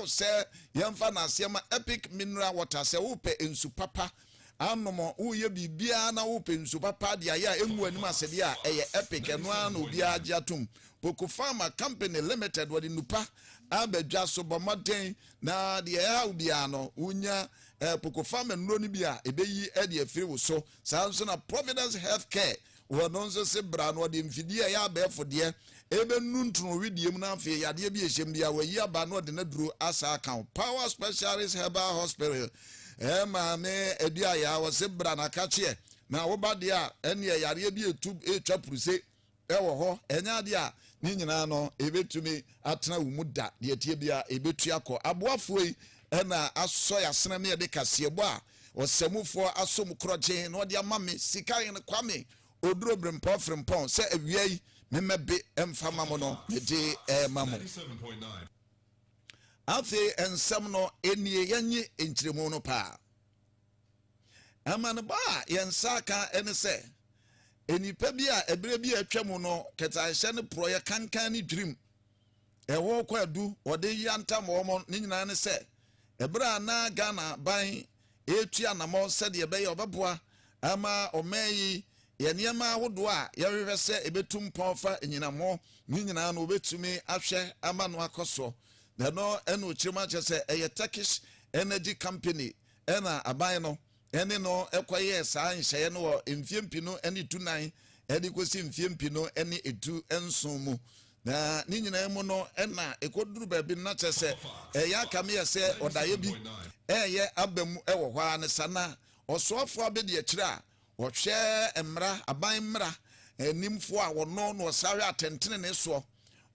say yemfa na asema epic mineral water say wo pe ensu papa anomo wo ye bibia na wo pe ensu papa dia ya enwu anim asede a eye epic eno an obi agiatum Poco Pharma Company Limited wadi nupa abedwa so bomoden na de ya ubiano unya Poco Pharma nro ni bia ebeyi e de afiri wo so sanso na Providence Healthcare wono nso se bra no de mfidie ya abefo de ebe nuntunu widiem na afi yade bi ehyem bia wayi aba no de na duro asa account Power Specialist Herbal Hospital me edua ya wo se bra na kache na wo ba de a ene yare bi etu etwa puruse ewo ho enya de a ni nyina no ebetumi atena wo muda de tie bia ebetu akọ aboafo yi na aso ya sena me de kasebo a osemufo asom kroje no de amame sika yin kwame oduro brempo frempon se awiai memebe emfama mo no de mamo 97.9 afi ensem no enie yenye enchiremu no pa amane ba yensaka ene se enipa bi a ebere bi atwam no ketanhye ne proye kankan ni dream ewo kwadu ode yanta mo ni nyina ne se ebere na Ghana ban etua na mo se de ebe ye obeboa ama omeyi ye niema ahodo a ye hwehwe se ebetum ponfa enyinamo ni nyina no obetumi ahwe ama no akoso na no eno chirima chese eye Turkish Energy Company ena aban no ene no ekwaye saa nhye no wo mfiempino ene tunan ene kosi mfiempino ene etu enson mu na ni nyina mu no ena ekoduru ba bi na chese ya kame ye se odaye bi eye abam ewo hwa ne sana osofo abedi akira wohwe emra aban mra enimfo a wono no sawe atentene ne so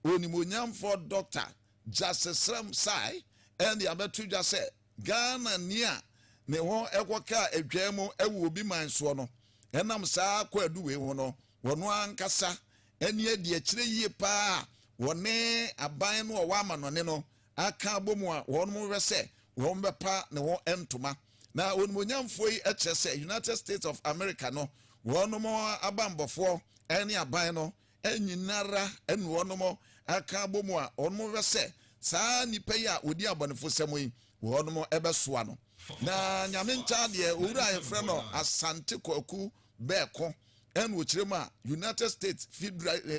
onimonyamfo doctor Jasesram sai ene abetu jase Ghana nia ne ho ekoka edwamu ewo obi manso no enam saa kwadu we ho no wono ankasa eni adi akire yie pa wone aban no wa amanone no aka bomu a wono wese won bepa ne ho entoma na onimonyamfo yi echese United States of America no wono mo abambofo eni aban no enyinara eni wono mo aka bomu a wono wese saa nipa ya odi abonefo semoyi wono mo ebesoa no na nyame ncha de owura yefre no Asante Kwaku Beko en wochirema United States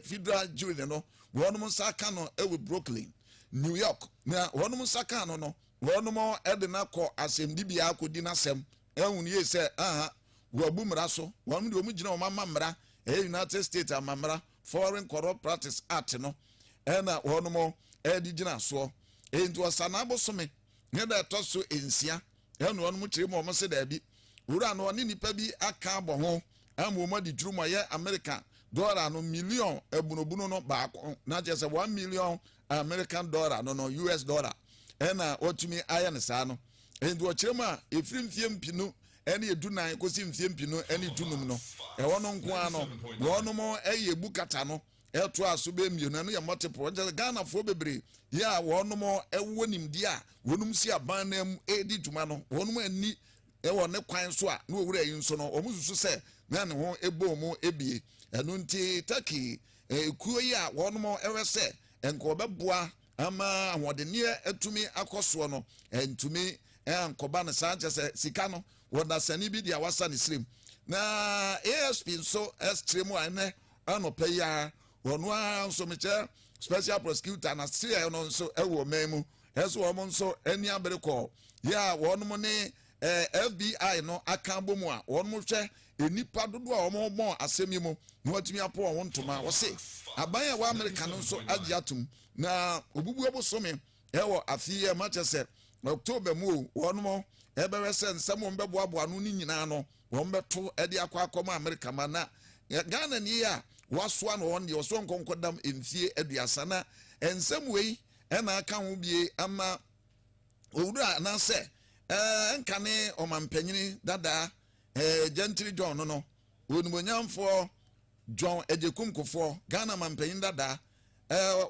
Federal Jury no wonom saka no ewe Brooklyn New York na wonom saka no wonom edena ko asendibia akodi nasem ehun ye se wabu mra so wonom de omugina o mama mra United States amamra Foreign Corrupt Practice Act no ena wonom edigina so enti wasana bosome ne da toso ensia eno onu mutire mo se da bi wura no ni nipa bi aka abo ho amu di juruma ye American dollar no million ebunobuno no baako na je se 1 million American dollar no US dollar ena otumi aya ne sa no endo ochirema efrim fiempinu ene edunan kosi mfiempinu ene dunum no ewo no nko ano wono mo eye bukata no eto aso be mienu no ye multiple Ghana fo bebre ya wono mo ewo nimdi a wonum si aban nam edi dwuma no wonum ani ewo ne kwan so a na owura yi nso no omususu se na ne ho ebo mu ebie enu nti Turkey kuo yi a wono mo ewese enko beboa ama ahodene etumi akoso no entumi enkoba ne sanche se sika no woda sani bi dia wasa ne srim na ASP so extreme ane anopa ya wono anso meche special prosecutor na see no nso ewo memu eso wo nso eni abereko ya wono mo ne FBI no aka bomu a wono mo hwe enipa dodo a wo mo asemi mu na watumi apo wo ntoma wo se aban ya wa America no nso agiatum na obubu obosome ewo afiye Manchester October mu wono mo ebewese nsamo mbeboaboa no ni nyina no wo mbeto ede akwa America mana Ghana ni ya waswa no on de oso nkonkodam emfie aduasa na ensem wei ena aka ho bie ama owura na se nkane omampanyini dada Gentry John no onimonyamfo John Ejekumkofo Ghana mampanyini dada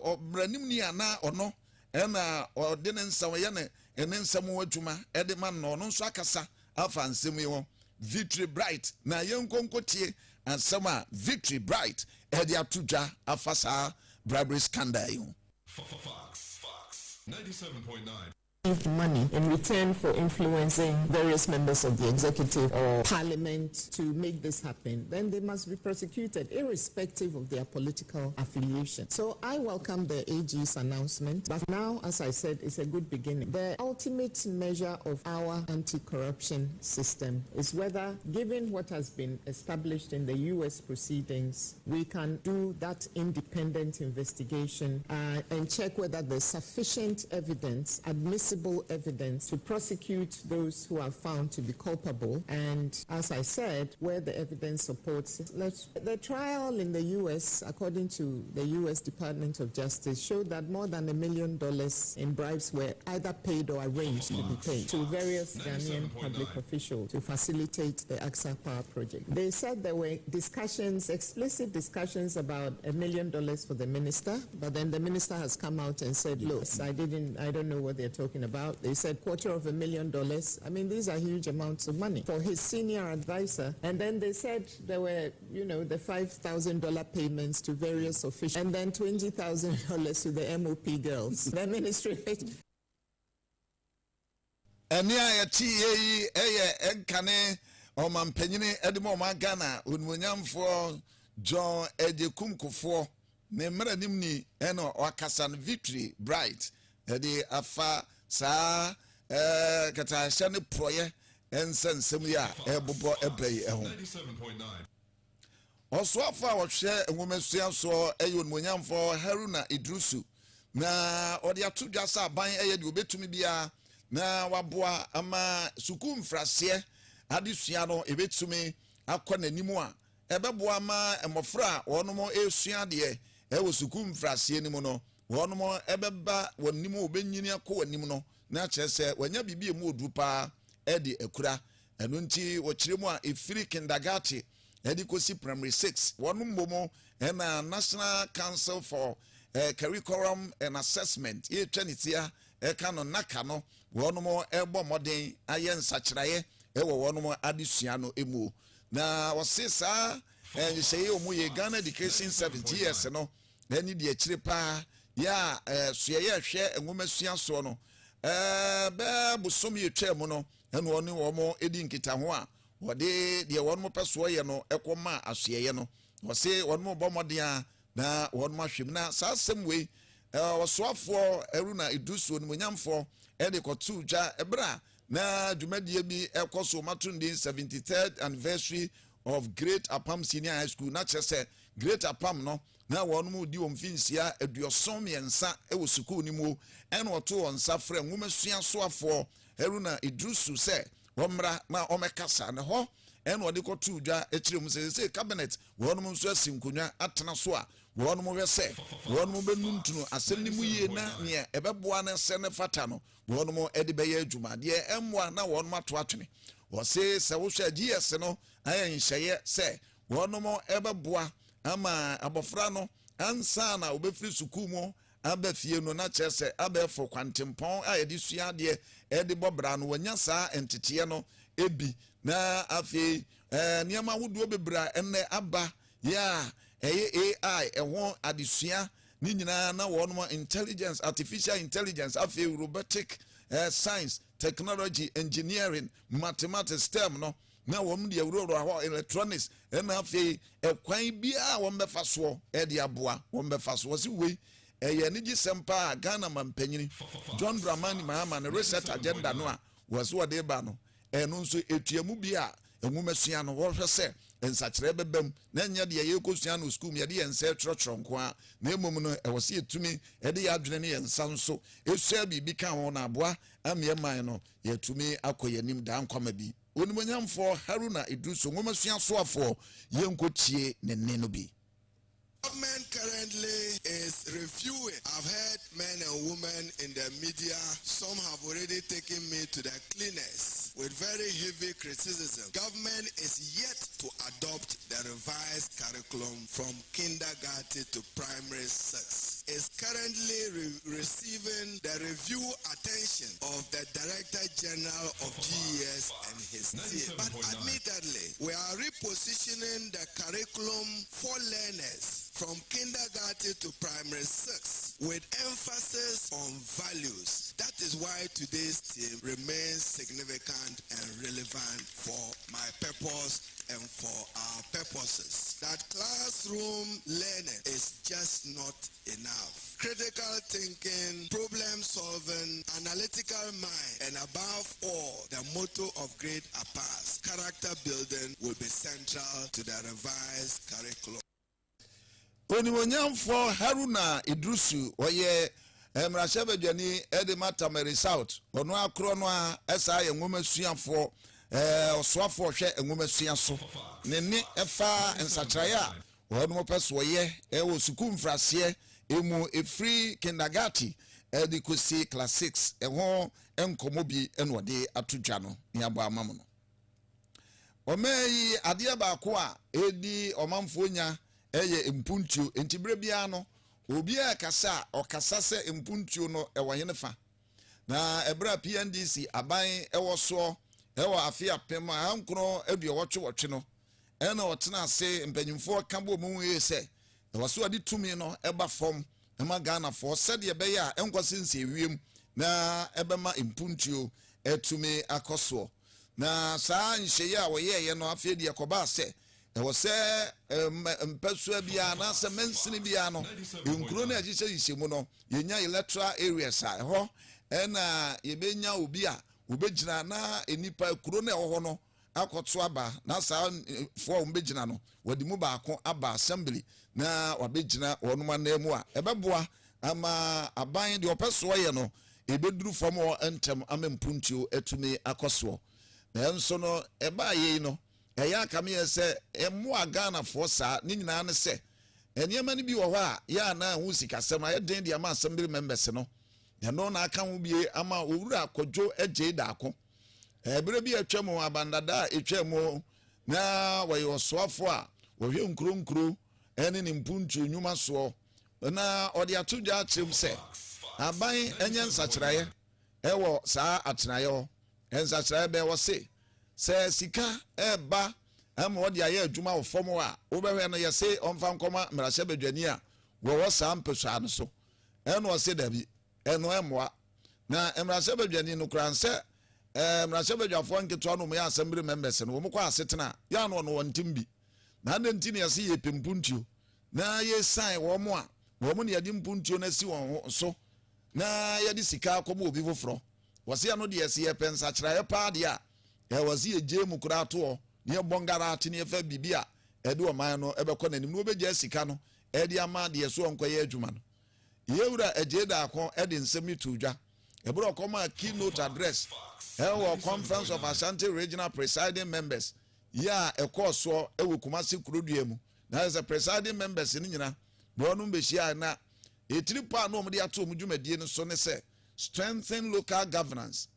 obranim ni ana ono ena ode ne nsam ye ne ensam wadwuma ede man no no nso akasa afa nsem yi Victory Bright na yenkonkotie ansama Victory Bright edi atuja afasa bribery scandal. Fox 97.9 money in return for influencing various members of the executive or parliament to make this happen, then they must be prosecuted irrespective of their political affiliation. So I welcome the AG's announcement, but now, as I said, it's a good beginning. The ultimate measure of our anti-corruption system is whether, given what has been established in the U.S. proceedings, we can do that independent investigation and check whether there's sufficient evidence, admissible evidence, to prosecute those who are found to be culpable. And as I said, where the evidence supports it, the trial in the U.S., according to the U.S. Department of Justice, showed that more than $1 million in bribes were either paid or arranged to be paid to various Ghanaian public officials to facilitate the AXA Power project. They said there were discussions, explicit discussions about $1 million for the minister, but then the minister has come out and said, look, I don't know what they're talking about. They said $250,000. I mean, these are huge amounts of money for his senior advisor. And then they said there were, the $5,000 payments to various officials, and then $20,000 to the MOP girls. The ministry. John Ejekumkufo ne mra nimni eno wakasan victory bright edi afa sa kata shane proye ensensem ya ebobo ebei eho 97.9 oso afa wo hwe enwomesua so eyo nmunyamfo Haruna Idrusu na odi atudwa sa ban eye de obetumi bia na waboa ama sukum frase adesua no ebetumi akọ nanimu a ebeboa ma emofra wonomo esua de ewo sukum frase ni mu no wonomo ebeba wonimu obenyini akọ wanim no na kyerese wanya bibie mu odupa edi ekura eno nti wo kyeremu a efiri kindergarten edi kosi primary 6 wonom momo na National Council for Curriculum and Assessment e twanitia kano nakano wonomo ebo moden aye nsakyeraye ewo wonomo adesua no emu na wasesa sey omuye Ghana Education 70 years no eni de akyire pa ya suye hwe enwomasua so no be busom ye twam no eno oni wo mo edi nkita ho a wode de wonomo peso ye no ekoma asuye no wose wonomo bomoden a na wonomo hwem na sasem we wosoafo Haruna Idrusu onimonyamfo ede kotu dwa ebra na dwumadie bi ekoso matundi 73rd anniversary of Great Apam Senior High School na chese Great Apam no na wonomo di omfinsia eduosom yensa ewo school ni mu eno oto onsa frɛ nwomesua soafo Haruna Idrusu se womra na omekasa ne ho eno de kotu dwa ekirem se cabinet wonomo nso asinkonwa atena so a wonomo hwese wonomo benuntuno asem ni mu ye na ne ebeboa na se ne fata no wonomo ede beye adwuma de emwa na wonomo ato atwene wose se wo hwa GS no ayen hyeye se wonomo ebeboa ama abofra no ansa na obefiri sukuu mu abafie no na kyerese abefo kwantempon ayedi sua de ede bobra no wanya saa entete no ebi na afi niama wuduo bebra enne aba ya AI eho adesua ni nyina na wonomo intelligence, artificial intelligence, afi robotic science, technology, engineering, mathematics, STEM no na wom de awuro ho electronics na afi ekwan bia wom befa so e de aboa wom befa so si we eye ni gisempa Ghana mampanyini John Dramani Mahama na research agenda no a waso de ba no eno nso etuamu bia enwomesua no wo hwese ensakire bebam na nya de ye kosua no school ye de ense trotro nko a na emom no ewose etumi e de ya adwene ne yensa nso esua bibi ka ho na aboa amieman no yetumi akoyanim da nkwama bi onimonyamfo Haruna Idrusu nwomesua soafo yenkotie ne ne no bi. Government currently is reviewing. I've heard men and women in the media. Some have already taken me to the cleaners with very heavy criticism. Government is yet to adopt the revised curriculum from kindergarten to primary 6. Is currently receiving the review attention of the Director General of GES and his team. But admittedly, we are repositioning the curriculum for learners from kindergarten to primary 6 with emphasis on values That is why today's theme remains significant and relevant for my purpose and for our purposes. That classroom learning is just not enough. Critical thinking, problem solving, analytical mind, and above all, the motto of Great APAS, character building, will be central to the revised curriculum. Onimonyamfo Haruna Idrusu oye Mrashebedwani Edimata Mary South ono akro no a esa ye nwomasuafo osoafo hwe nwomasuaso ne efa ensachaya ono peso ye wo sukuu mfrase emu efree kindergarten edikosi class 6 eho enkomobi eno de atudwa no ne abo amam no omeyi ade ba ko a edi omamfo nya eye mpuntuo entibere bia no obi a kasa okasa se mpuntuo no ewo henefa na ebra PNDC aban ewo so ewo afia pem ankro aduowotwe no ena otena ase mpanyimfo kabo mu ye se ewo so ade tumi no eba fom ema Ghana for said ye be ya enkwase nse ewiem na ebema mpuntuo etumi akoso na saa nhye a woye ye no afia de yakoba se was mpesua bia na se mensini bia no nkuro na agise yisemu no yenya electoral areas a ho na yebenya obi a obegina na enipa kuro na ho no akoto aba na sa fo obegina no wadi mu baako aba assembly na wabegina wonuma na emu a ebeboa ama aban de opeso ye no ebeduru fam o entem amempuntuo etumi akoso na enso no eba ye no eya kame se emu Ghana for sa ni nyina ne se eniema ni bi wo ho a ya na hu sikasem aye den dia ma assembly members no ya no na aka hu bie ama owura akodwo eje daako ebere bi atwam abandada etwam na wayo soafo a wo hwe nkro ene ni mpuntu nyuma so na odi atudwa akyem se aban enye nsakiraye ewo saa atenaye ensakiraye be wo se sika eba am wodi aye adwuma wo fomo a wo behwe no yese onfa nkoma Mrashebedwani a wo saa mpesua no so eno o se dabi eno emwa na Mrashebedwani no kranse Mrashebedwafo nketo no mo ya assembly members no wo kwa asetena ya no wontimbi na nti ne yese ye pempuntuo na ye sign wo mo a wo mo ne yadi mpuntuo na si won so na yadi sika akomo obi foforo wo se ya no de yese ye pensa kira ye pa de a was ye jemu kurato ne bongara ati ne fa bibia ede o man no ebekọ nanim no obegya sika no ede ama de so onkoye adwuma no yewura ejeda akon ede nsemi tudwa ebro koma keynote address ewo conference of Ashanti regional presiding members ya ekoso ewo Kumasi kuroduemu na as a presiding members ni nyina no no behia na etiripa no omde ato omdwumadie no so ne se strengthen local governance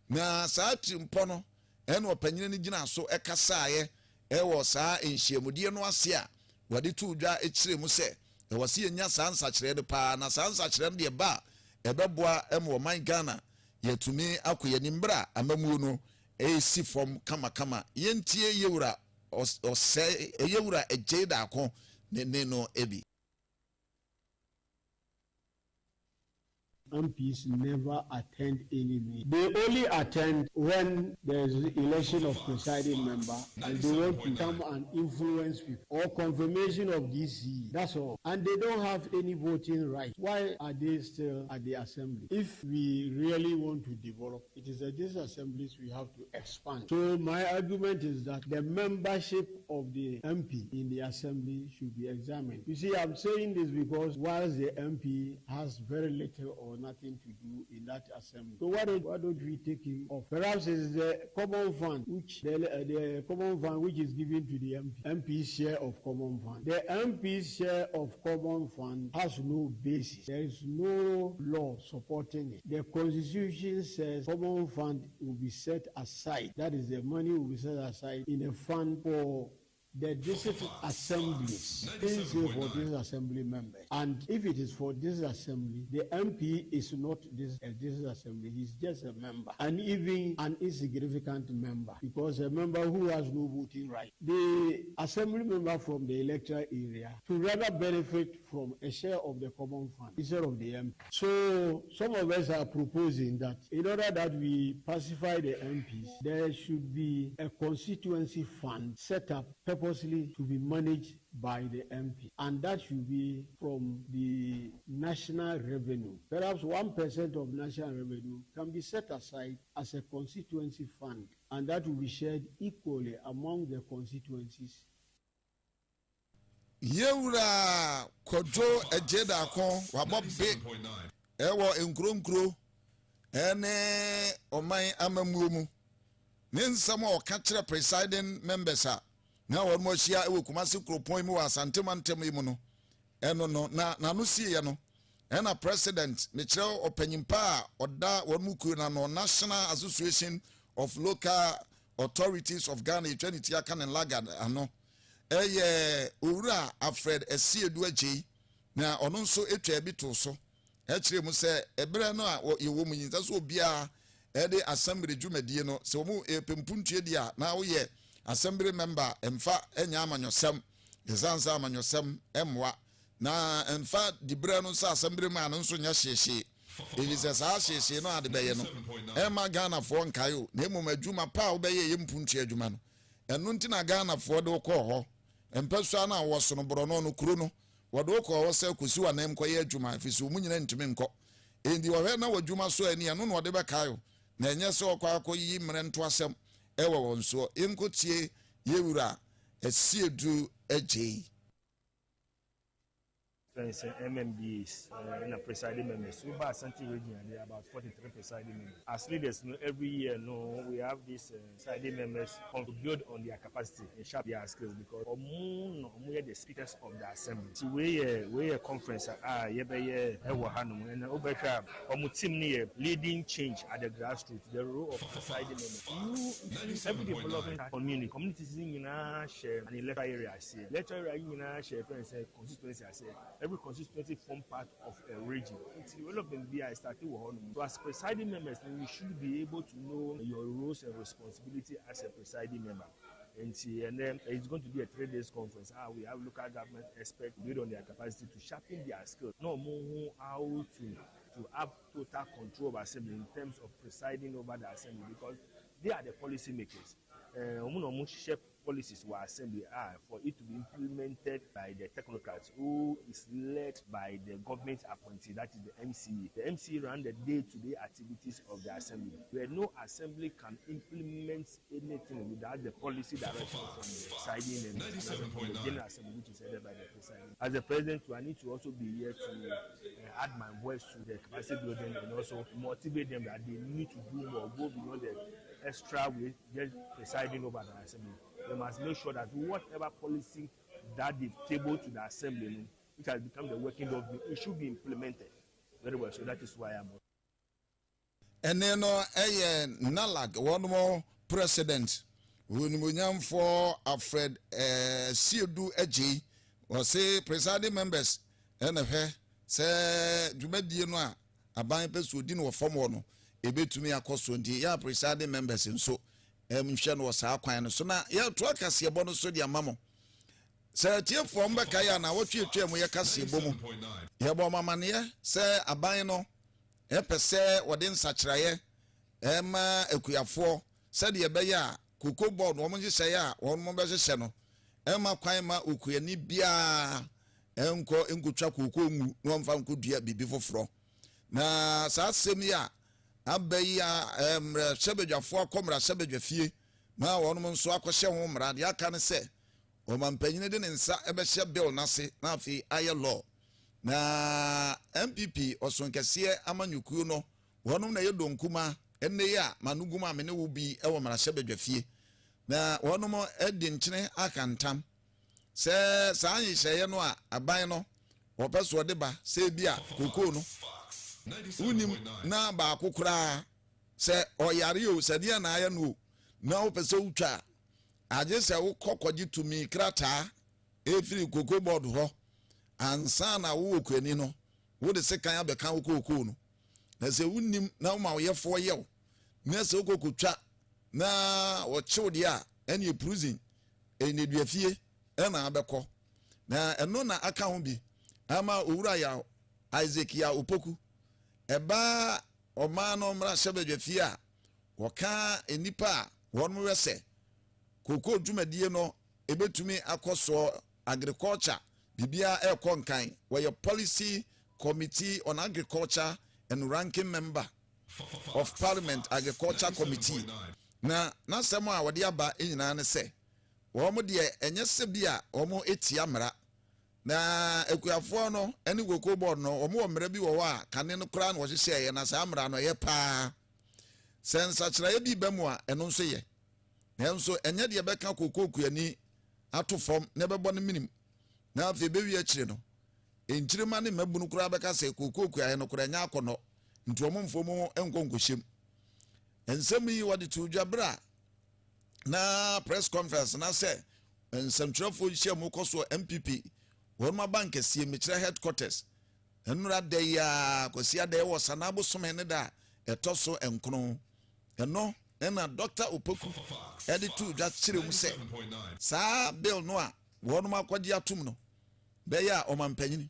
na saati mpono eno opanyine ni gina so ekasaaye ewo saa enhyiamudie no ase a wade tudwa ekire mu se ewo se enya sansa kire de pa na sansa kire de ba ebeboa emo man Ghana yetumi akoye nimbra amamu no esi from kama yentie yewura ose yewura ejeda akon ne no ebi. MPs never attend any meeting. They only attend when there is election of presiding member and they want to come and influence people or confirmation of DC. That's all. And they don't have any voting right. Why are they still at the assembly? If we really want to develop, it is at these assemblies we have to expand. So my argument is that the membership of the MP in the assembly should be examined. You see, I'm saying this because whilst the MP has very little or nothing to do in that assembly. So why don't we take him off? Perhaps it's the common fund which the common fund which is given to the MP's share of common fund. The MP's share of common fund has no basis. There is no law supporting it. The constitution says common fund will be set aside. That is, the money will be set aside in a fund for the district assemblies, things say for district assembly members. And if it is for district assembly, the MP is not a district assembly, he's just a member. And even an insignificant member, because a member who has no voting right. The assembly member from the electoral area to rather benefit from a share of the common fund instead of the MP. So some of us are proposing that in order that we pacify the MPs, there should be a constituency fund set up purposely to be managed by the MP, and that should be from the national revenue. Perhaps 1% of national revenue can be set aside as a constituency fund, and that will be shared equally among the constituencies. Yewura kojo ejeda kon wabobe ewo enkronkro ene oman amamuomu ne nsam o ka kire presiding members a na won mo hia ewo kumase kropon mu asantemantam mu no eno no na no sie no ena president me kire opanyimpa a oda won mu ku na no National Association of Local Authorities of Ghana Eternity aka ne lagad ano owura Alfred Esiedu Agye na ono nso etwa bi to so e kire mu se ebere no a yewo mu yinza so obia de assembly dwumadie no se omu pempuntue dia na wo ye assembly member emfa enya amanyosem yesansa amanyosem emwa na emfa dibra no so assembly man no nso nya hyehye elise sa hyehye no ade beye no ema Ghana fo nkayo na emom adwuma pa wo beye ye mpuntue adwuma no eno ntina Ghana fo de ko ho empesua na wo so no bro no kuro no wo de ko ho se kosi wa na emkoye adwuma afisi omu nyina ntimi nko endi wo hwe na wadwuma so ani eno no de be kayo na enye se okwa akoyi mre nto asem ewe wonso enkotie Yewura Esiedu Agye. MMDs and presiding members. We have Santi region, there are about 43 presiding members. As leaders, every year, we have these presiding members to build on their capacity and sharp their skills because we are the speakers of the assembly. So we a conference, and team leading change at the grassroots. The role of presiding members. Every development communities in share and electoral areas. Electoral area share constituency. Every constituency form part of a region. It's development be I started with. So as presiding members, you should be able to know your roles and responsibility as a presiding member. And then it's going to be a 3 days conference. We have local government experts build on their capacity to sharpen their skills. No more how to have total control of assembly in terms of presiding over the assembly because they are the policy makers. Policies were assembly for it to be implemented by the technocrats who is led by the government appointee, that is the MCE. The MCE run the day-to-day activities of the assembly, where no assembly can implement anything without the policy direction from the presiding and the general assembly, which is headed by the presiding. As the president, I need to also be here to add my voice to the capacity building and also motivate them that they need to do more, go beyond the extra with just presiding over the assembly. They must make sure that whatever policy that they table to the assembly, which has become the working document, it should be implemented very well. So that is why I'm. And then Nalag, one more president, who for Alfred Esiedu Agye, was say presiding members, and say Jumedi no aban pesu di no form one, ebetumi akoso ndi ya presiding members nso. Mhwe no sa kwan no so na ya to akase ebo no so dia mamo se tie fo mbeka ya na wotwetwe mu ya kase ebo mu ye bo mamane ye se aban no e pese wode nsakiraye ema ekuyafo se de be ya koko board wo mje se ya wo mo be hye no ema kwan ma okuyani bia enko enkotwa koko ngu no mfa nkodua bibi foforo na sa sem ya abaya sebedwafo akomra sebedwafie ma wonom nso akohye ho mra de aka ne se o mampanyine de ne nsa ebehye bill nase na afi aye law na MPP osonkese amanyuku no wonom na yedonkuma enne ya manuguma amene wo bi e wo mra sebedwafie na wonom edi nkyene akantam se saa anyihye no a aban no wo peso de ba se bia koko no unim na ba kokura se oyare o se dia na aya no na o pese utwa agye sɛ wo kɔkɔgye tumi krataa efiri koko board ho ansa na wo kwani no wo de sekan abɛka wo koko no na sɛ wunnim na wo ma wo yɛfo yɛw na sɛ wo kokotwa na wo kyew de a ɛne prison ɛne duafie ɛna abɛkɔ na ɛno na aka ho bi ama owura ya Isaac ya opoku ɛba ɔma no mmra hyɛbadwafie a wɔka enipa a wɔn wɛsɛ koko dwumadie no ebetumi akɔso agriculture bibia ɛkɔ nkan wɔyɛ policy committee on agriculture and ranking member of parliament agriculture committee na nasɛm a wɔde aba nyinaa ne sɛ wɔn de ɛnyɛ sɛ bi a wɔn etia mmara na ekuafoɔ no ɛne koko board no wɔn wɔ mmara bi wɔ hɔ a kane no koraa na wɔhyehyɛ yɛ na saa mmara no yɛ paa sɛ nsakyerɛeɛ bi bɛ mu a ɛno nso yɛ nanso ɛnyɛ deɛ bɛka koko kuani ato fam na bɛbɔ no minim na afei bɛwi akyire no enkyirima ne mabunu koraa bɛka sɛ koko kuae no koraa nya akɔnɔ nti wɔn mfomu nkɔnkɔhyɛm ensɛm yi wɔde to dwabra na press conference na sɛ nsɛmtwerɛfoɔ hyia mu kɔ so MPP wɔn ma bank sie mekyerɛ headquarters enura da ya kɔsia da wɔ sanabo som ne da ɛtɔ so nkron ɛno ɛna Dr. Opoku ɛde to dwa kyerɛ mu sɛ saa bill no a wɔn ma akɔgye atum no bɛyɛ a ɔmampanyini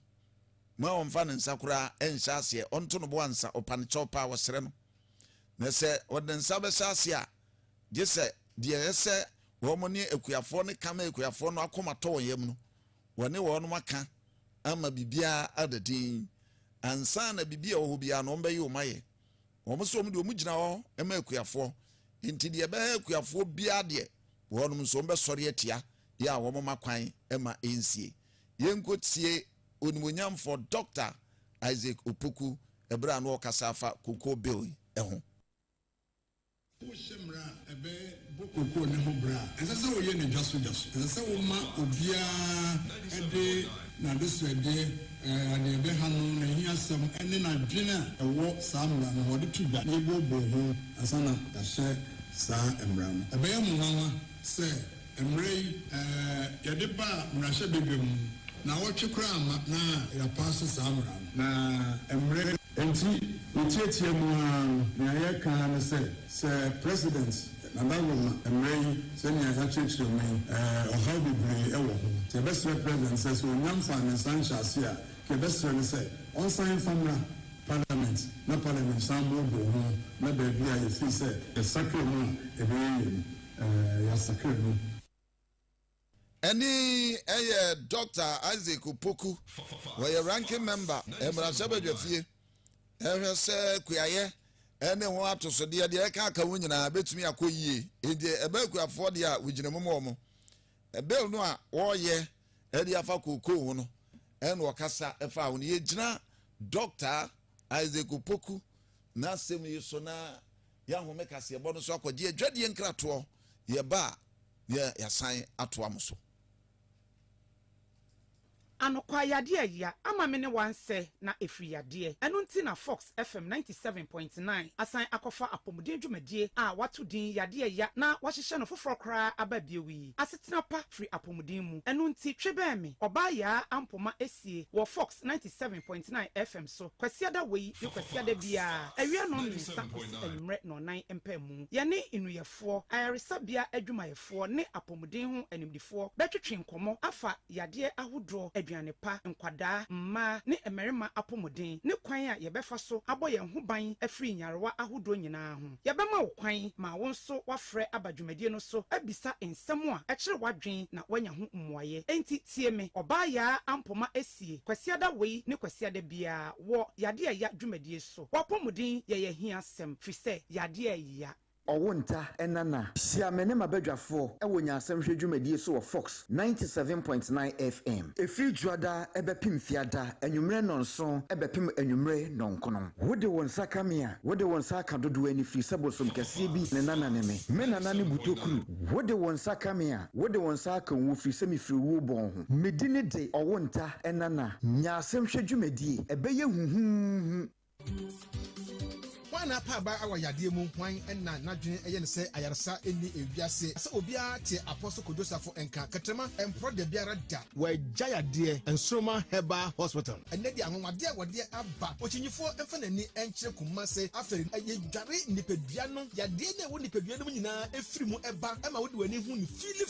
ma ɔmfa ne nsa koraa ɛnhyɛ aseɛ ɔnto no bo ansa ɔpane kyɔpa wɔsrɛ no na sɛ wɔde nsa bɛhyɛ aseɛ a gye sɛ deɛ ɛsɛ wɔn ne ekuafoɔ ne kama ekuafoɔ no akoma tɔ wɔn yam no wɔne wɔn maka ama bibia adadin ansa na bibia wɔ bia no ɔmbɛyɛ ɔmayɛ wɔn so wɔn de wɔn gyina hɔ ɛma ekuafoɔ nti deɛ bɛyɛ ekuafoɔ bia deɛ wɔn nso ɔmbɛsɔre atia deɛ a wɔn ma kwan ɛma ensie yɛnko tie onimonyamfo Dr. Isaac Opoku ɛbra no ɔkasa afa koko bill ɛho Shemra ebe boko ne ho bra ensese wo ye ne dwaso ensese wo ma obia ede na deso ede ane be hanu na hiasem ene na dwena ewo samra no ho de tuba na ebobo ho asana ahye sa emra no ebe ye mu nwanwa se emre yede ba mrahye bebem na wo twekra ama na ya pass samra na emre enti Uchetie na yeka na say president na bawoma emrei se ni aka chechiro me how bebre e wo ho the best president says so nyamfa ne sancha se a ke best ne say on sign famra parliament na parliament sambo bo ho na ba bia ye fi say the sacred mo e be ya sacred mo Any Dr. Isaac Opoku were ranking member Emra Sabadwafie ehwe se kuaye ene ho atoso de ka aka wo nyina betumi akoyie ende ebe kuafo de a wugina momo mo ebe no a wo ye ede afa koko ho no ene okasa efa ho ne yegina Dr. Isaac Opoku na sem yi so na ya ho mekase ebo no so akogye adwade nkrato ye ba ye yasan ato amso Anokwa yade ya ama me ne wanse na efri yade enu nti na Foxfm 97.9 asan akofa apomuden dwumadie a watu din yade ya na wahyehyɛ no foforo kra ababiewi asetena pa free apomuden mu enu nti twebe me oba ya ampoma esie wo Fox 97.9 FM so kwasiada wei ne kwasiada bia awia no nsa enmre no nan empamu ye ne inuyefo ayaresabia adwumayefo ne apomuden ho animdifo betwetwe nkomo afa yade ahodro pa nkwada mma ne emerima apomuden ne kwan a yebefa so aboye ho ban afri nyarewa ahodo nyina ho yebema wo kwan ma wo nso wafrɛ abadwumadie no so abisa ensɛm a ɛkyere wadwen na wanya ho mmuaye enti tie me oba ya ampoma esie kwasiada wei ne kwasiada bia wo yade ya dwumadie so wapomuden ye hia asɛm fi sɛ yade ya Owunta enana siamene mabadwafo ewo nyasem hwedwumadie so wo Fox 97.9 FM efi juada ebepim fiada enwumre nonso ebepim enwumre nonkono wode won sakamia wode won saka dodo ani fi sabosom kase bi ne nana ne me nana ne butokuru wode won sakamia wode won saka wo fi semi firi wo bon ho medine de owunta enana nyasem hwedwumadie ebeye huhuhu na pa ba awa yade mu hwan na nadwene eye ne se ayaresa eni ewiase se obia te apostle kodosafo enka katrema empro de biara da wa jayade ensroma heba hospital enne di anwade wode aba ochinyifo emfa nani enkyere kumase aferi eye dware nipadua no yade na wo nipadua no nyina efiri mu eba ema wode wani hu ni fili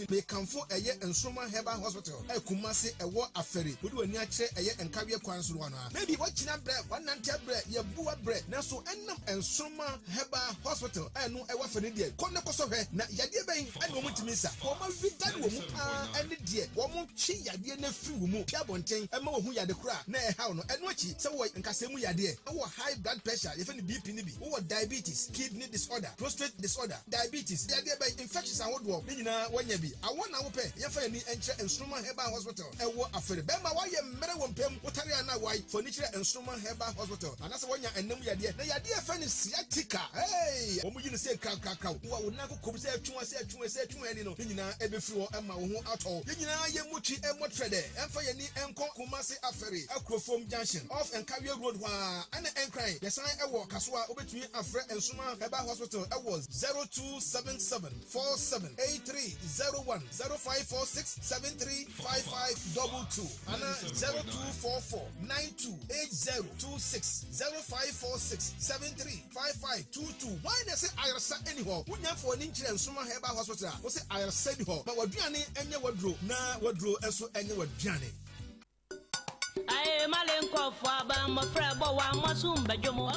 me kanfo eye ensroma heba hospital kumase ewo aferi wode wani akye eye enkawe kwan so no maybe wachina bre wanante bre ye buwa bre na so enam ensroma heba hospital enu ewo aferi die konne koso hwe na yade ben enu mu timisa wo ma vidane wo mu ene die wo mu chi yade na firi wo mu pia bonten ema wo hu yade kura na e hawo no enu achi se wo nkasemu yade wo high blood pressure ye fe ni BP ni bi wo diabetes kidney disorder prostate disorder diabetes yade ben infections and wo ni nyina wanya bi awon na wo pe ye fa ni enche ensroma heba hospital ewo afere be ma wa ye mere wo mpem wotare ana wai furniture ensroma heba hospital anase wonya enam yade na yade e fa ni sciatica hey wo mu yini se ka wo wo na ko kobse atwun ani no nyina ebefiri wo ema wo ho ato nyina ye muchi emotrede emfa ye ni enko kumase afere akrofom junction off enkawe road wa ana enkran ye san ewo kasoa obetumi afre ensoma heba hospital ewo 0277478301 0546735522 ana 0244928026 0546735522 why they say ayarsa anyhow wunya for ni nkyere ensoma heba hospital wo say ayarsa di ho ma waduane enye wadro na wadro enso enye waduane Aye malenko fo aba mo frebo wa mosumba jomo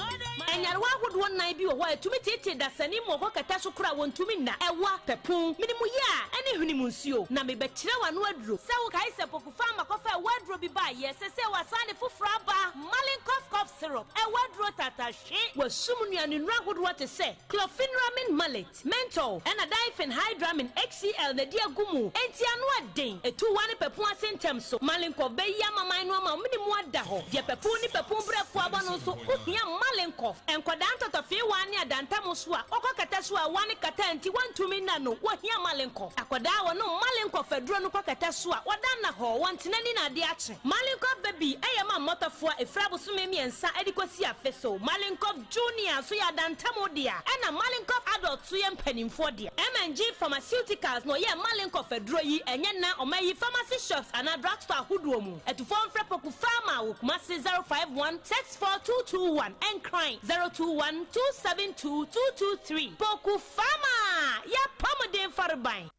enyarwa hodo nan bi wo ho atumi tete da sani mo ho kata so kura wontumi na ewa pepun minimu ya ene hunimu nsuo na me bekire wa no aduro se wo kai se pokufa makofa wadro bi ba ye se wa sane fufura ba malenko cough syrup wadro tata hwe wasum nuane nura hodo te se clofenramin mallet menthol ena difen hydramin HCl na dia gumu enti anu aden etu wane pepun asentem so malenko be ya maman no ma minimu ada ho ye pepun ni pepun brefo aba no so ohia malenko enkoda ntotofe wani adantam so a okokata so a wani kata enti wantumi na no wohia malenko akoda wo no malenko fedro no kokata so a wadan na ho wantenani na ade ache malenko baby eyama motofo efrabo so memiensa edikosi afeso malenko junior so ya dantam dia ena malenko adult so ye mpanimfo dia MNG pharmaceuticals no ye malenko fedro yi enye na omayi pharmacy shops ana drugstore huduo mu etufo mfrepoku pharma wo kumase 05164221 and crying 0212722223 Poku Pharma ya pomodin farban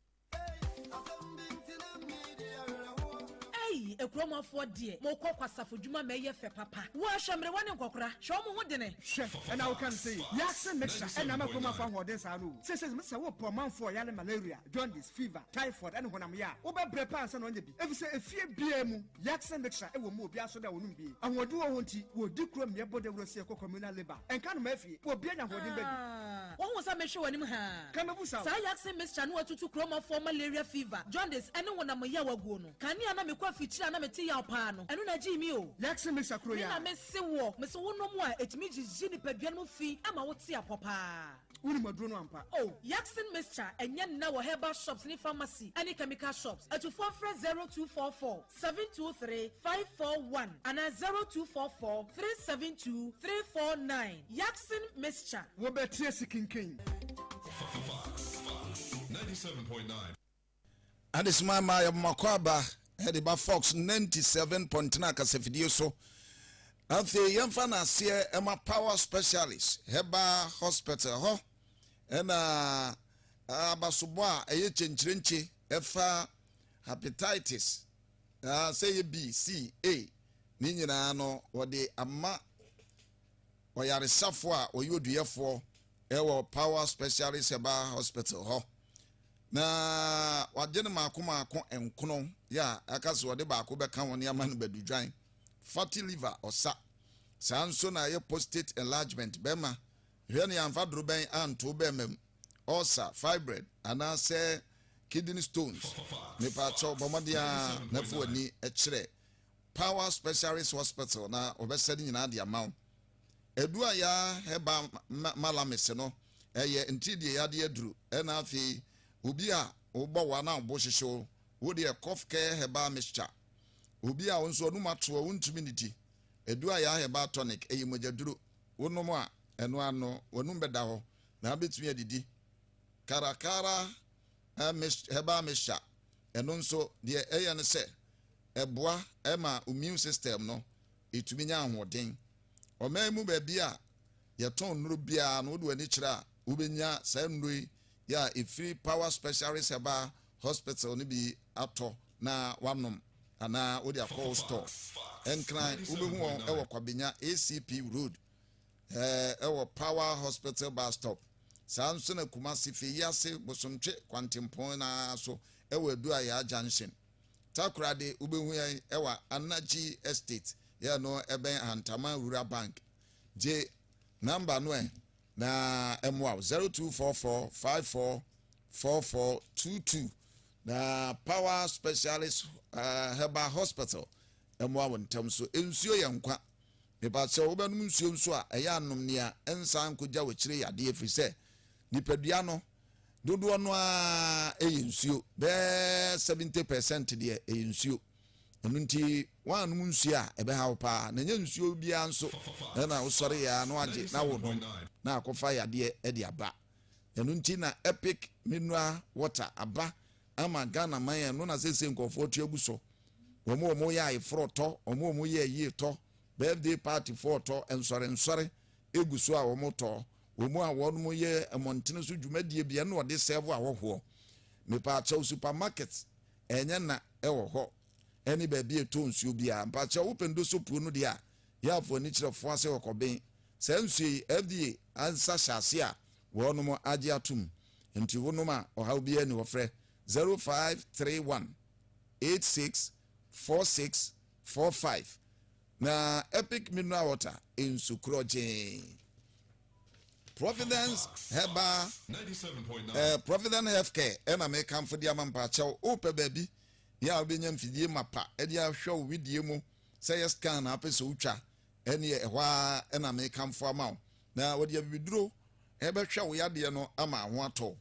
ekroma fo de mo kokwa safodwuma meye fe papa wo hwemre wone nkokora hwe mo ho de ne chef and I can say yakse mixture and na makroma fo ho de sa no se me se wo pomanfo ya le malaria jaundice fever typhoid and honam ya wo be brepa ansa no nya bi efise efie bia mu yakse mixture e wo mo obi aso da wonum bi ahode wo ho nti wo di krom ye bode wro se communal labor enka no mafie wo bia nya hode be wo ho sa mehwe wonim ha kama busa sa yakse mixture no atutu kroma for malaria fever jaundice ene honam ya waguo no kania na mekwa fichira na meti ya opa no enu na ji mi o yakse mixture kro ya na mese wo no mu a etimi jiji ni padua no fi ama wo te apopa woni maduro no ampa oh yakse mixture enye na wo herbal shops ni pharmacy any chemical shops atufo frɛ 0244-723-541 and 0244-372-349 yakse mixture wo betie sikinkin 97.9 and it's my makwaba headed by Fox 97.9 kasefidie so after yemfa na se ema power specialist heba hospital ho ena abasobo a eye chenchirenchi efa hepatitis say B C A ni nyina no wode ama oyaresafo a oyoduyefo ewo power specialist heba hospital ho na wagene maako enkono ya akase wode baako beka won ya man badudwan fatty liver osa sanso na ye prostate enlargement bema hwene ya mfa droben anto bemem ulcer fibroid ana se kidney stones ne pa cho bomodia na fuani ekire power specialist hospital na obesedi nyina de amount edu aya heba malamese no eye ntidie ya de aduru ena afi obi a ogbo wa na ogbo hihyo wo de cough care heba mixture obi a wonso onu mato wontumi nidi edu aya heba tonic eyimojaduru wonom a eno ano wonum beda ho na betumi adidi karakara heba mesha eno nso de eye ne se eboa ema immune system no etumi nya ahoden omamu ba bia yeton nuru bia no do ani kira ubenya sa nrui ya ifri power specialist heba hospital ni bi ato na wanom ana wodi akọ store enkran ubehu ewo kwabenya ACP road ewo power hospital bus stop sanso na Kumasi fe yase bosomtwe kwantempon na so ewo edu aya junction takrade ubehu ewa Anaji estate ya no eben Antama Rural Bank J number no na MWA 0244544422 na power specialist herbal hospital MWA wontam so ensuo yankwa mepa che wo benum nsuo nso a eya anom nia ensan koja wekire yade efrise nipadua no dodo no a nsuo be 70% de nsuo nunti wanum nsuo a ebe ha pa na nya nsuo bia nso na usori ya no age na wodom na akofa yade e de aba nunti na epic mineral water aba ama Ghana man no na sese nkofo tuagu so omo ya ifroto omo ya yi to birthday party photo ensore egu so a omo to omo a wonmo ye montene so dwumadie bia na ode serve ahoho me pa cha supermarket enye na ewo ho eni ba bia to nsuo bia pa cha upendo so pu no dia ya fo ni kirefo ase okoben sa nsuo FDA ansa hyase a wonmo age atum enti wonoma ohaw bia ni wo frɛ 0531864645 na epic mineral water in Sukroje Providence Heba 97.9 Providence Healthcare ena me kan for dia mampa chaw ope baby ya obenya mfidie mapa e dia hwe widie mu say scan na apese utwa ene ehwa ena me kan for amaw na wodi abiduro ebe hwe wo yade no ama ho ato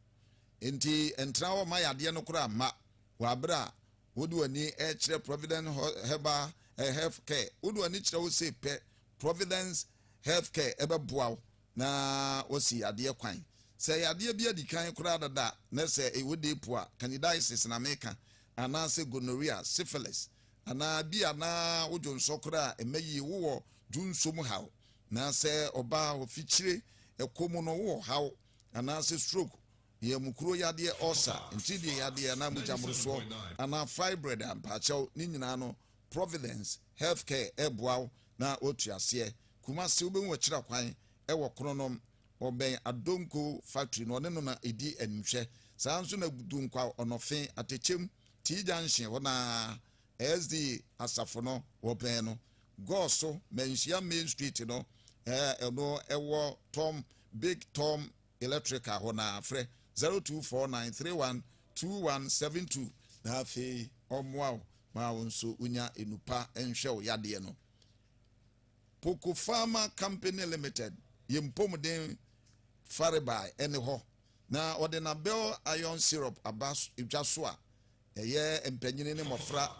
enti entra wo ma yade no kura ma wa bra wodi wani e kire Providence Heba Healthcare wodi wani kire wo se pe Providence Healthcare ebe boaw na wosi ade kwan se ade bia dikan kura dada na se e wodi poa candidiasis na meka ana se gonorrhea syphilis ana bia na wojo nsokura emeyi wo junsom haw na se oba ofichire ekomu no wo haw ana se stroke ye mukuro yade ulcer ntidi yade na mujamruso ana fibroid ampachaw ni nyina no Providence Healthcare eboaw na otuase Kumasi obenwo kira kwan ewo kronom oben Adonko factory no ne no na edi enhwe sanso na gudunkwa onofe atechem T junction wona SD asafo no oben no goso menhia main street no no ewo Tom Big Tom Electrical hona frɛ 0249312172 na afi omwa ma wonso unya enupa enhwe yade no Poco Pharma Company Limited yempomden Faribai ene ho na ode na bell iron syrup abas idwaso a eye empanyine ne mofra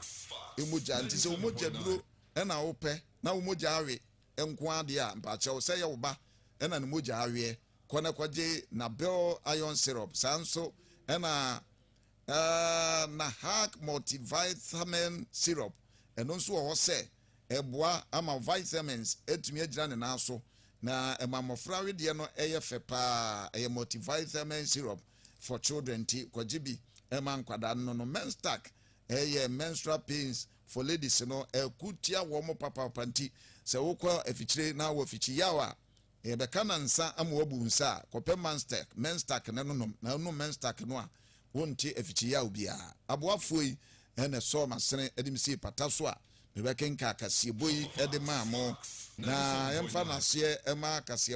emuja nti se umoja duro ena wope na umoja awe enko ade a mpache se ye wo ba ena ne moja awe kona kwaje na bell iron syrup sanso ena na hack multivitamin syrup eno nso wo se eboa ama vitamins etumi agira ne naso na emamofra wedie no eye fepa eye multivitamin syrup for children ti kwajibi ema nkwada no menstack eye menstrual pains for ladies no ekutia wo mo papa panti se wokwa afichire na wo fichi yawa beka na nsa ama wabu nsa kope menstack ne no na no menstack no a wonti afichi yawo bia aboafoi ene so masene edimsi pataso a mebeke nka akasie boyi ede maamo na yemfa na se ema akasie